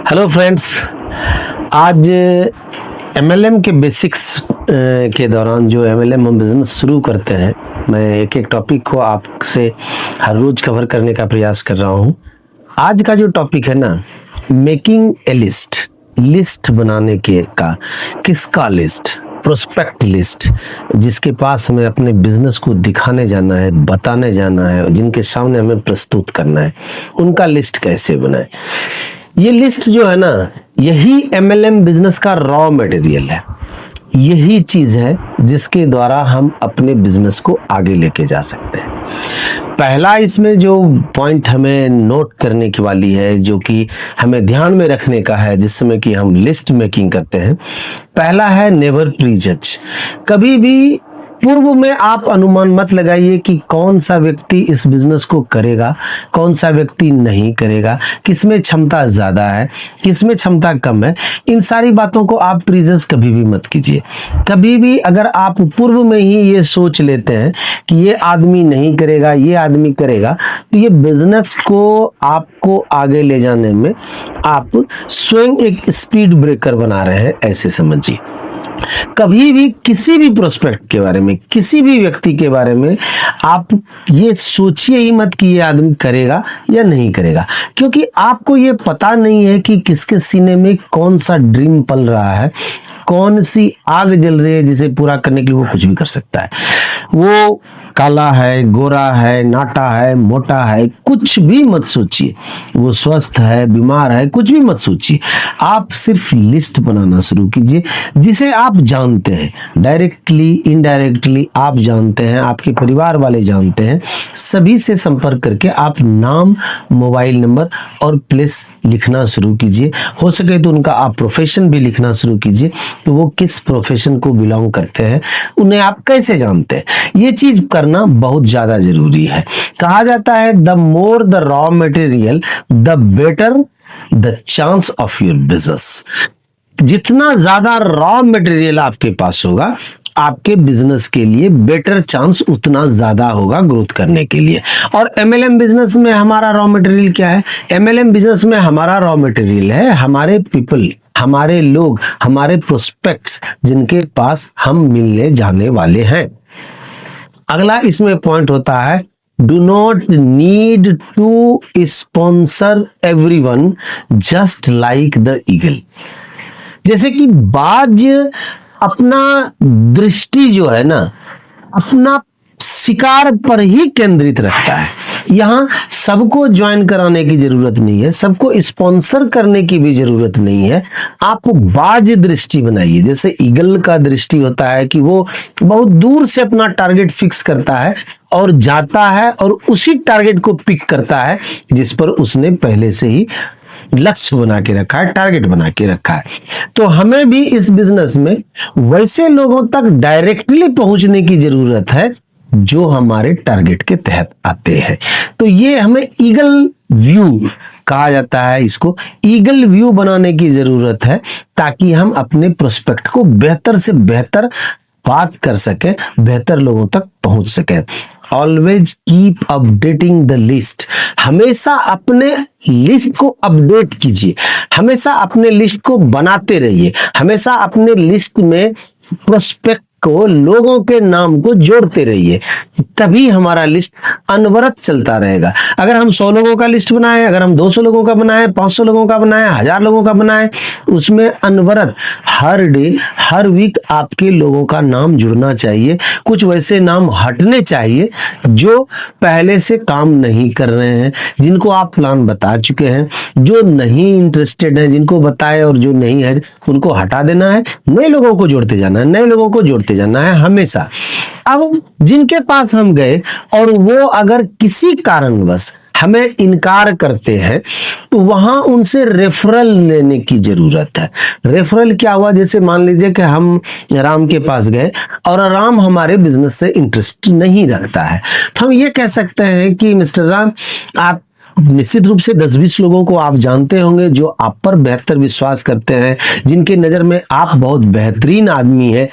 Hello friends, आज MLM के basics के दौरान जो एमएलएम हम बिजनेस शुरू करते हैं, मैं एक एक टॉपिक को आपसे हर रोज कवर करने का प्रयास कर रहा हूं। आज का जो टॉपिक है ना, मेकिंग ए लिस्ट बनाने के का, किसका लिस्ट? प्रोस्पेक्ट लिस्ट, जिसके पास हमें अपने बिजनेस को दिखाने जाना है, बताने जाना है, जिनके सामने हमें प्रस्तुत करना है, उनका लिस्ट कैसे बनाए। ये लिस्ट जो है ना, यही एमएलएम बिजनेस का रॉ मटेरियल है। यही चीज है जिसके द्वारा हम अपने बिजनेस को आगे लेके जा सकते हैं। पहला इसमें जो पॉइंट हमें नोट करने की वाली है, जो कि हमें ध्यान में रखने का है जिस समय कि हम लिस्ट मेकिंग करते हैं, पहला है नेवर प्रीजज। कभी भी पूर्व में आप अनुमान मत लगाइए कि कौन सा व्यक्ति इस बिजनेस को करेगा, कौन सा व्यक्ति नहीं करेगा, किसमें क्षमता ज्यादा है, किसमें क्षमता कम है। इन सारी बातों को आप प्रीजस कभी भी मत कीजिए। कभी भी अगर आप पूर्व में ही ये सोच लेते हैं कि ये आदमी नहीं करेगा, ये आदमी करेगा, तो ये बिजनेस को आपको आगे ले जाने में आप स्वयं एक स्पीड ब्रेकर बना रहे हैं, ऐसे समझिए। कभी भी किसी भी प्रोस्पेक्ट के बारे में, किसी भी व्यक्ति के बारे में आप ये सोचिए ही मत कि ये आदमी करेगा या नहीं करेगा, क्योंकि आपको ये पता नहीं है कि किसके सीने में कौन सा ड्रीम पल रहा है, कौन सी आग जल रही है जिसे पूरा करने के लिए वो कुछ भी कर सकता है। वो काला है, गोरा है, नाटा है, मोटा है, कुछ भी मत सोचिए। वो स्वस्थ है, बीमार है, कुछ भी मत सोचिए। आप सिर्फ लिस्ट बनाना शुरू कीजिए जिसे आप जानते हैं, डायरेक्टली इनडायरेक्टली आप जानते हैं, आपके परिवार वाले जानते हैं। सभी से संपर्क करके आप नाम, मोबाइल नंबर और प्लेस लिखना शुरू कीजिए। हो सके तो उनका आप प्रोफेशन भी लिखना शुरू कीजिए, तो वो किस प्रोफेशन को बिलोंग करते हैं, उन्हें आप कैसे जानते हैं। ये चीज करना बहुत ज्यादा जरूरी है। कहा जाता है the more the raw material the better the chance of your business. जितना ज्यादा रॉ मटेरियल आपके पास होगा, आपके बिजनेस के लिए बेटर चांस उतना ज्यादा होगा ग्रोथ करने के लिए। और एमएलएम बिजनेस में हमारा रॉ मटेरियल क्या है? एमएलएम बिजनेस में हमारा रॉ मटेरियल है हमारे पीपल, हमारे लोग, हमारे प्रोस्पेक्ट्स, जिनके पास हम मिलने जाने वाले हैं। अगला इसमें पॉइंट होता है, do not need to sponsor everyone just like the eagle. जैसे कि बाज अपना दृष्टि जो है ना, अपना शिकार पर ही केंद्रित रखता है। यहाँ सबको ज्वाइन कराने की जरूरत नहीं है, सबको स्पॉन्सर करने की भी जरूरत नहीं है। आप बाज दृष्टि बनाइए। जैसे ईगल का दृष्टि होता है कि वो बहुत दूर से अपना टारगेट फिक्स करता है और जाता है और उसी टारगेट को पिक करता है जिस पर उसने पहले से ही लक्ष्य बना के रखा है, टारगेट बना के रखा है। तो हमें भी इस बिजनेस में वैसे लोगों तक डायरेक्टली पहुंचने की जरूरत है जो हमारे टारगेट के तहत आते हैं। तो ये हमें ईगल व्यू कहा जाता है। इसको ईगल व्यू बनाने की जरूरत है ताकि हम अपने प्रोस्पेक्ट को बेहतर से बेहतर बात कर सके, बेहतर लोगों तक पहुंच सके। Always keep updating the list. हमेशा अपने लिस्ट को अपडेट कीजिए, हमेशा अपने लिस्ट को बनाते रहिए, हमेशा अपने लिस्ट में प्रोस्पेक्ट को, लोगों के नाम को जोड़ते रहिए, तभी हमारा लिस्ट अनवरत चलता रहेगा। अगर हम 100 लोगों का लिस्ट बनाए, अगर हम 200 लोगों का बनाए, 500 लोगों का बनाए, 1000 लोगों का बनाए, उसमें अनवरत हर डे, हर वीक आपके लोगों का नाम जुड़ना चाहिए। कुछ वैसे नाम हटने चाहिए जो पहले से काम नहीं कर रहे हैं, जिनको आप प्लान बता चुके हैं, जो नहीं इंटरेस्टेड है, जिनको बताए और जो नहीं है उनको हटा देना है, नए लोगों को जोड़ते जाना है, नए लोगों को जोड़ते जाना है हमेशा। अब जिनके पास हम गए और वो अगर किसी कारणवश हमें इनकार करते हैं, तो वहां उनसे रेफरल लेने की जरूरत है। रेफरल क्या हुआ? जैसे मान लीजिए कि हम राम के पास गए और राम हमारे बिजनेस से इंटरेस्ट नहीं रखता है, तो हम ये कह सकते हैं कि मिस्टर राम, आप निश्चित रूप से 10-20 लोगों को आप जानते होंगे जो आप पर बेहतर विश्वास करते हैं, जिनके नजर में आप बहुत बेहतरीन आदमी है।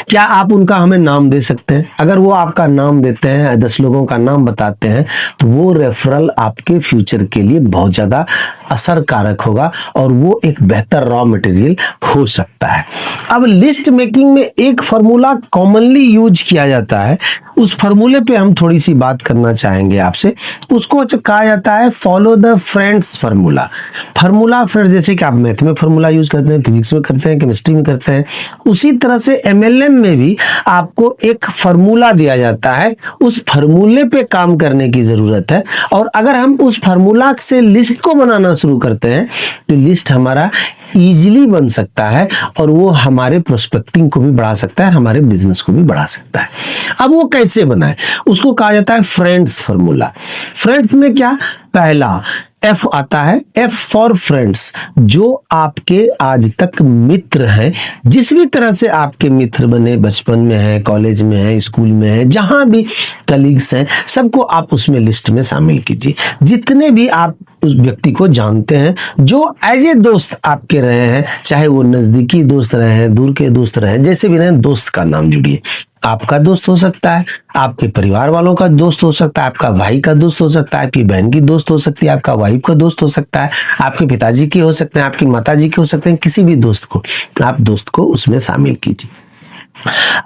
क्या आप उनका हमें नाम दे सकते हैं? अगर वो आपका नाम देते हैं, 10 लोगों का नाम बताते हैं, तो वो रेफरल आपके फ्यूचर के लिए बहुत ज्यादा असर कारक होगा और वो एक बेहतर रॉ मटेरियल हो सकता है। अब लिस्ट मेकिंग में एक फॉर्मूला कॉमनली यूज किया जाता है, उस फॉर्मूले पे हम थोड़ी सी बात करना चाहेंगे आपसे। उसको कहा जाता है follow the friends formula. Formula friends, जैसे कि आप मैथ में फार्मूला यूज करते हैं, फिजिक्स में करते हैं, केमिस्ट्री में करते हैं, उसी तरह से एमएलएम में भी आपको एक फार्मूला दिया जाता है, उस फार्मूले पे काम करने की जरूरत है। और अगर हम उस फार्मूला से लिस्ट को बनाना शुरू करते हैं तो लिस्ट हमारा इजीली बन सकता है और वो हमारे प्रोस्पेक्टिंग को भी बढ़ा सकता है, हमारे बिजनेस को भी बढ़ा सकता है। अब वो कैसे बनाए, उसको कहा जाता है फ्रेंड्स फार्मूला। फ्रेंड्स में क्या, पहला एफ आता है, एफ फॉर फ्रेंड्स, जो आपके आज तक मित्र हैं, जिस भी तरह से आपके मित्र बने, बचपन में है, कॉलेज में है, स्कूल में है, जहां भी कलीग्स हैं, सबको आप उसमें लिस्ट में शामिल कीजिए। जितने भी आप उस व्यक्ति को जानते हैं जो एज ए दोस्त आपके रहे हैं, चाहे वो नजदीकी दोस्त रहे हैं, दूर के दोस्त रहे हैं, जैसे भी रहे, दोस्त का नाम जुड़िए। आपका दोस्त हो सकता है, आपके परिवार वालों का दोस्त हो सकता है, आपका भाई का दोस्त हो सकता है, आपकी बहन की दोस्त हो सकती है, आपका वाइफ का दोस्त हो सकता है, आपके पिताजी के हो सकते हैं, आपकी माताजी के हो सकते हैं, किसी भी दोस्त को आप दोस्त को उसमें शामिल कीजिए।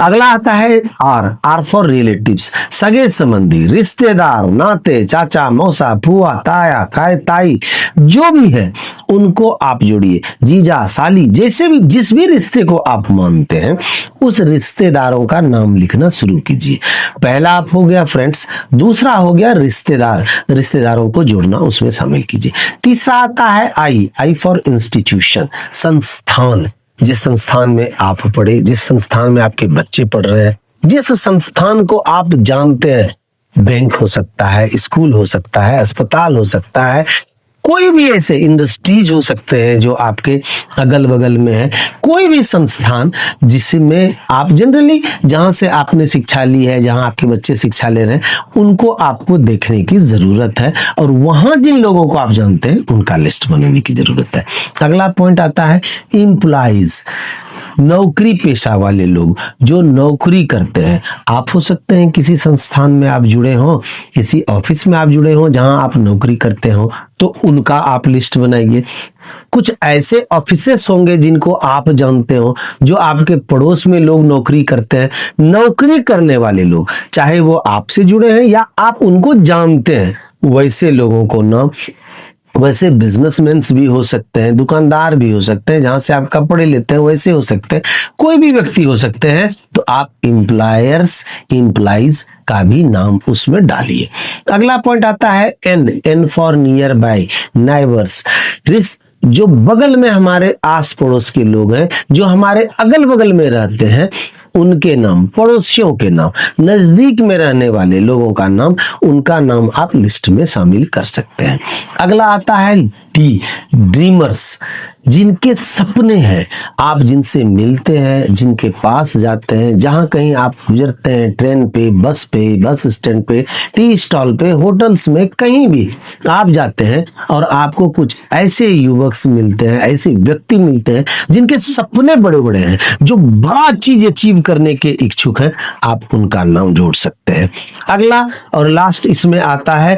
अगला आता है आर फॉर रिलेटिव्स, सगे संबंधी, रिश्तेदार, नाते, चाचा, मौसा, फुआ, ताया, ताई, जो भी है उनको आप जोड़िए। जीजा, साली, जैसे भी जिस भी रिश्ते को आप मानते हैं उस रिश्तेदारों का नाम लिखना शुरू कीजिए। पहला आप हो गया फ्रेंड्स, दूसरा हो गया रिश्तेदार, रिश्तेदारों को जोड़ना उसमें शामिल कीजिए। तीसरा आता है आई फॉर इंस्टीट्यूशन, संस्थान, जिस संस्थान में आप पढ़े, जिस संस्थान में आपके बच्चे पढ़ रहे हैं, जिस संस्थान को आप जानते हैं, बैंक हो सकता है, स्कूल हो सकता है, अस्पताल हो सकता है, कोई भी ऐसे इंडस्ट्रीज हो सकते हैं जो आपके अगल बगल में है, कोई भी संस्थान जिसमें आप जनरली, जहां से आपने शिक्षा ली है, जहां आपके बच्चे शिक्षा ले रहे हैं, उनको आपको देखने की जरूरत है और वहां जिन लोगों को आप जानते हैं उनका लिस्ट बनाने की जरूरत है। अगला पॉइंट आता है एम्प्लॉइज, नौकरी पेशा वाले लोग जो नौकरी करते हैं। आप हो सकते हैं किसी संस्थान में आप जुड़े हो, किसी ऑफिस में आप जुड़े हो जहां आप नौकरी करते हो, तो उनका आप लिस्ट बनाइए। कुछ ऐसे ऑफिसेस होंगे जिनको आप जानते हो, जो आपके पड़ोस में लोग नौकरी करते हैं। नौकरी करने वाले लोग, चाहे वो आपसे जुड़े हैं या आप उनको जानते हैं, वैसे लोगों को ना, वैसे बिजनेसमैन भी हो सकते हैं, दुकानदार भी हो सकते हैं, जहां से आप कपड़े लेते हैं वैसे हो सकते हैं, कोई भी व्यक्ति हो सकते हैं, तो आप एम्प्लॉयर्स, एम्प्लॉइज का भी नाम उसमें डालिए। अगला पॉइंट आता है N for near by, neighbours, जो बगल में हमारे आस पड़ोस के लोग हैं, जो हमारे अगल बगल में रहते हैं, उनके नाम, पड़ोसियों के नाम, नजदीक में रहने वाले लोगों का नाम, उनका नाम आप लिस्ट में शामिल कर सकते हैं। अगला आता है ड्रीमर्स, जिनके सपने हैं, आप जिनसे मिलते हैं, जिनके पास जाते हैं, जहां कहीं आप गुजरते हैं, ट्रेन पे, बस स्टैंड पे, टी स्टॉल पे, होटल्स में, कहीं भी आप जाते हैं और आपको कुछ ऐसे युवक मिलते हैं, ऐसे व्यक्ति मिलते हैं जिनके सपने बड़े बड़े हैं, जो बड़ा चीज अचीव करने के इच्छुक हैं, आप उनका नाम जोड़ सकते हैं। अगला और लास्ट इसमें आता है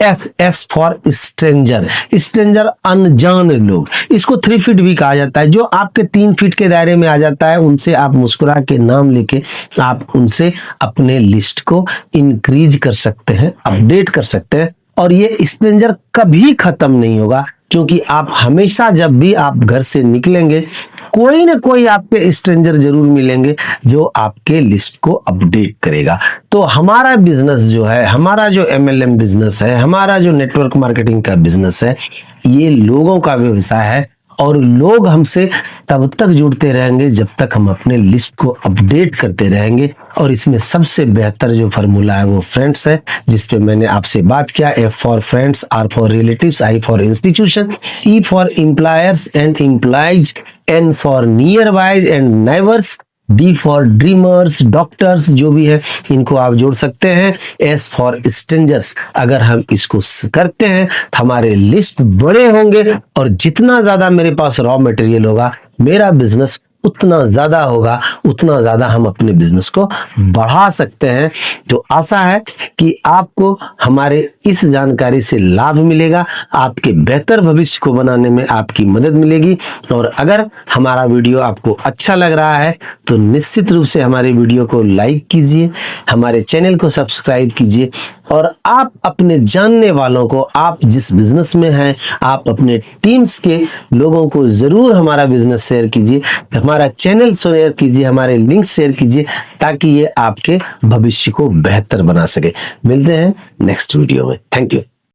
एस फॉर स्ट्रेंजर, स्ट्रेंजर अनजान लोग, इसको 3 फीट भी कहा जाता है, जो आपके 3 फीट के दायरे में आ जाता है, उनसे आप मुस्कुरा के नाम लेके आप उनसे अपने लिस्ट को इंक्रीज कर सकते हैं, अपडेट कर सकते हैं। और ये स्ट्रेंजर कभी खत्म नहीं होगा, क्योंकि आप हमेशा जब भी आप घर से निकलेंगे, कोई ना कोई आपके स्ट्रेंजर जरूर मिलेंगे जो आपके लिस्ट को अपडेट करेगा। तो हमारा बिजनेस जो है, हमारा जो एमएलएम बिजनेस है, हमारा जो नेटवर्क मार्केटिंग का बिजनेस है, ये लोगों का व्यवसाय है और लोग हमसे तब तक जुड़ते रहेंगे जब तक हम अपने लिस्ट को अपडेट करते रहेंगे। और इसमें सबसे बेहतर जो फार्मूला है वो फ्रेंड्स है, जिसपे मैंने आपसे बात किया। F for friends, R for relatives, I for institution, E for employers and employees, N for near by and neighbours, D for dreamers, doctors, जो भी है इनको आप जोड़ सकते हैं। एस फॉर स्ट्रेंजर्स, अगर हम इसको करते हैं तो हमारे लिस्ट बड़े होंगे और जितना ज्यादा मेरे पास रॉ मटेरियल होगा, मेरा बिजनेस उतना ज़्यादा होगा, उतना ज़्यादा हम अपने बिजनेस को बढ़ा सकते हैं। तो आशा है कि आपको हमारे इस जानकारी से लाभ मिलेगा, आपके बेहतर भविष्य को बनाने में आपकी मदद मिलेगी। और अगर हमारा वीडियो आपको अच्छा लग रहा है तो निश्चित रूप से हमारे वीडियो को लाइक कीजिए, हमारे चैनल को सब्सक्राइब कीजिए और आप अपने जानने वालों को, आप जिस बिजनेस में हैं, आप अपने टीम्स के लोगों को ज़रूर हमारा बिजनेस शेयर कीजिए, हमारा चैनल शेयर कीजिए, हमारे लिंक शेयर कीजिए, ताकि ये आपके भविष्य को बेहतर बना सके। मिलते हैं नेक्स्ट वीडियो में। Thank you.